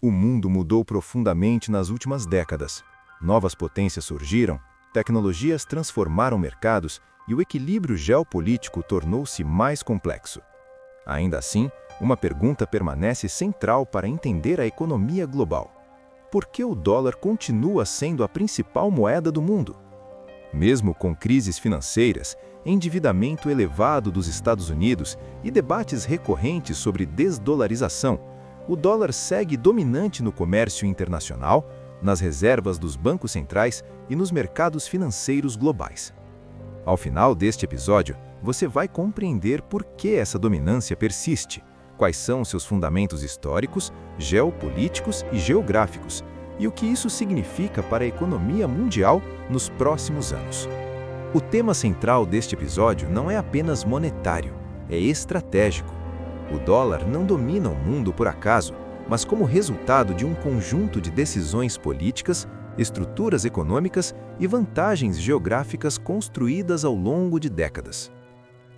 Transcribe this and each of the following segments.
O mundo mudou profundamente nas últimas décadas. Novas potências surgiram, tecnologias transformaram mercados e o equilíbrio geopolítico tornou-se mais complexo. Ainda assim, uma pergunta permanece central para entender a economia global. Por que o dólar continua sendo a principal moeda do mundo? Mesmo com crises financeiras, endividamento elevado dos Estados Unidos e debates recorrentes sobre desdolarização, o dólar segue dominante no comércio internacional, nas reservas dos bancos centrais e nos mercados financeiros globais. Ao final deste episódio, você vai compreender por que essa dominância persiste, quais são seus fundamentos históricos, geopolíticos e geográficos, e o que isso significa para a economia mundial nos próximos anos. O tema central deste episódio não é apenas monetário, é estratégico. O dólar não domina o mundo por acaso, mas como resultado de um conjunto de decisões políticas, estruturas econômicas e vantagens geográficas construídas ao longo de décadas.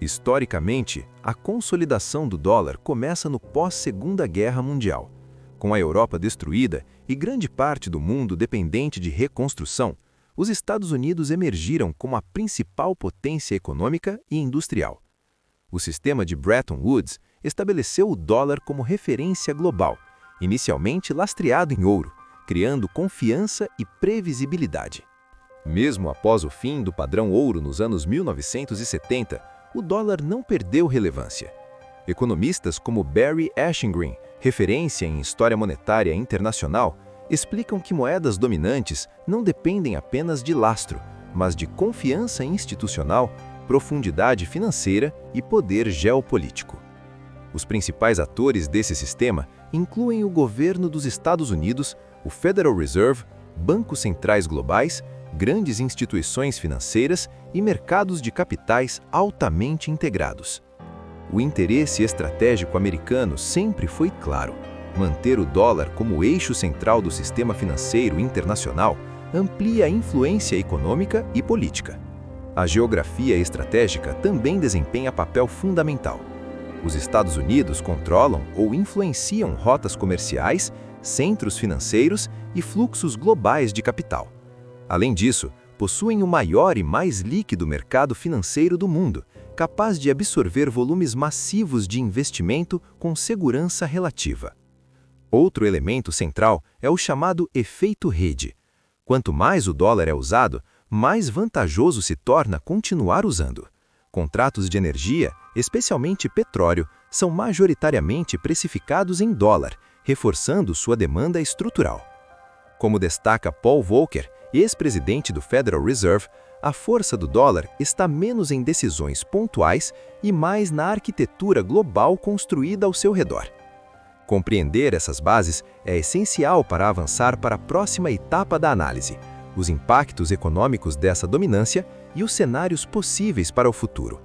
Historicamente, a consolidação do dólar começa no pós-Segunda Guerra Mundial. Com a Europa destruída e grande parte do mundo dependente de reconstrução, os Estados Unidos emergiram como a principal potência econômica e industrial. O sistema de Bretton Woods estabeleceu o dólar como referência global, inicialmente lastreado em ouro, criando confiança e previsibilidade. Mesmo após o fim do padrão ouro nos anos 1970, o dólar não perdeu relevância. Economistas como Barry Eichengreen, referência em história monetária internacional, explicam que moedas dominantes não dependem apenas de lastro, mas de confiança institucional, profundidade financeira e poder geopolítico. Os principais atores desse sistema incluem o governo dos Estados Unidos, o Federal Reserve, bancos centrais globais, grandes instituições financeiras e mercados de capitais altamente integrados. O interesse estratégico americano sempre foi claro: manter o dólar como eixo central do sistema financeiro internacional amplia a influência econômica e política. A geografia estratégica também desempenha papel fundamental. Os Estados Unidos controlam ou influenciam rotas comerciais, centros financeiros e fluxos globais de capital. Além disso, possuem o maior e mais líquido mercado financeiro do mundo, capaz de absorver volumes massivos de investimento com segurança relativa. Outro elemento central é o chamado efeito rede. Quanto mais o dólar é usado, mais vantajoso se torna continuar usando. Contratos de energia, especialmente petróleo, são majoritariamente precificados em dólar, reforçando sua demanda estrutural. Como destaca Paul Volcker, ex-presidente do Federal Reserve, a força do dólar está menos em decisões pontuais e mais na arquitetura global construída ao seu redor. Compreender essas bases é essencial para avançar para a próxima etapa da análise: os impactos econômicos dessa dominância e os cenários possíveis para o futuro.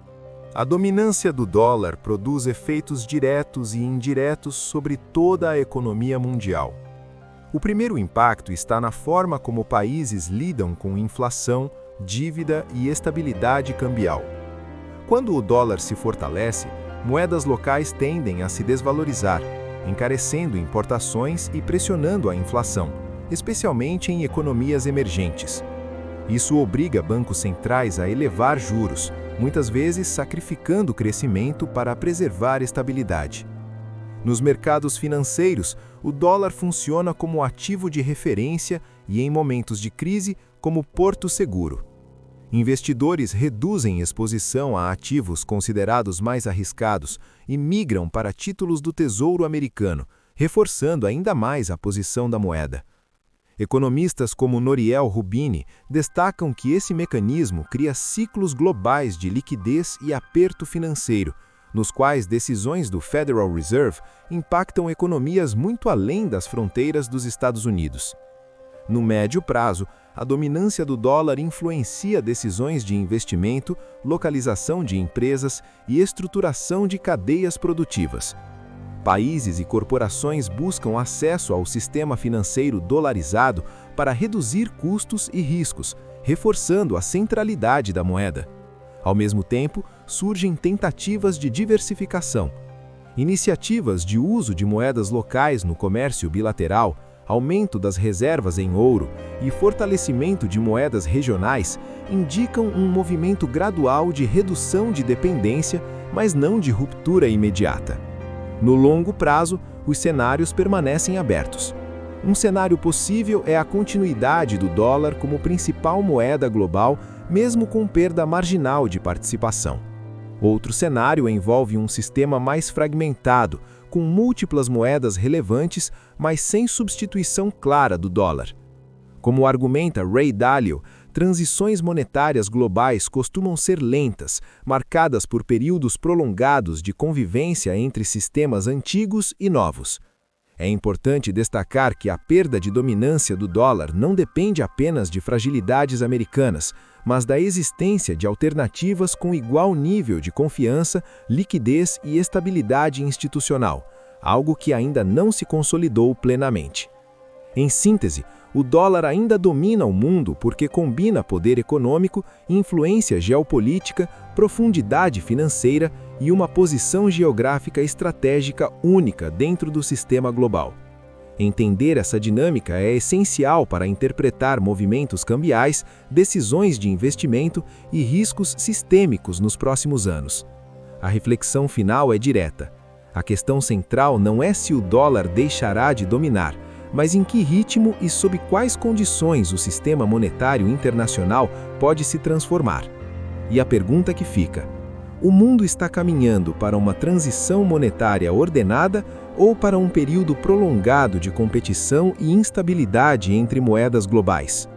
A dominância do dólar produz efeitos diretos e indiretos sobre toda a economia mundial. O primeiro impacto está na forma como países lidam com inflação, dívida e estabilidade cambial. Quando o dólar se fortalece, moedas locais tendem a se desvalorizar, encarecendo importações e pressionando a inflação, especialmente em economias emergentes. Isso obriga bancos centrais a elevar juros, muitas vezes sacrificando o crescimento para preservar estabilidade. Nos mercados financeiros, o dólar funciona como ativo de referência e, em momentos de crise, como porto seguro. Investidores reduzem exposição a ativos considerados mais arriscados e migram para títulos do Tesouro Americano, reforçando ainda mais a posição da moeda. Economistas como Nouriel Roubini destacam que esse mecanismo cria ciclos globais de liquidez e aperto financeiro, nos quais decisões do Federal Reserve impactam economias muito além das fronteiras dos Estados Unidos. No médio prazo, a dominância do dólar influencia decisões de investimento, localização de empresas e estruturação de cadeias produtivas. Países e corporações buscam acesso ao sistema financeiro dolarizado para reduzir custos e riscos, reforçando a centralidade da moeda. Ao mesmo tempo, surgem tentativas de diversificação. Iniciativas de uso de moedas locais no comércio bilateral, aumento das reservas em ouro e fortalecimento de moedas regionais indicam um movimento gradual de redução de dependência, mas não de ruptura imediata. No longo prazo, os cenários permanecem abertos. Um cenário possível é a continuidade do dólar como principal moeda global, mesmo com perda marginal de participação. Outro cenário envolve um sistema mais fragmentado, com múltiplas moedas relevantes, mas sem substituição clara do dólar. Como argumenta Ray Dalio, transições monetárias globais costumam ser lentas, marcadas por períodos prolongados de convivência entre sistemas antigos e novos. É importante destacar que a perda de dominância do dólar não depende apenas de fragilidades americanas, mas da existência de alternativas com igual nível de confiança, liquidez e estabilidade institucional, algo que ainda não se consolidou plenamente. Em síntese, o dólar ainda domina o mundo porque combina poder econômico, influência geopolítica, profundidade financeira e uma posição geográfica estratégica única dentro do sistema global. Entender essa dinâmica é essencial para interpretar movimentos cambiais, decisões de investimento e riscos sistêmicos nos próximos anos. A reflexão final é direta. A questão central não é se o dólar deixará de dominar, mas em que ritmo e sob quais condições o sistema monetário internacional pode se transformar. E a pergunta que fica: o mundo está caminhando para uma transição monetária ordenada ou para um período prolongado de competição e instabilidade entre moedas globais?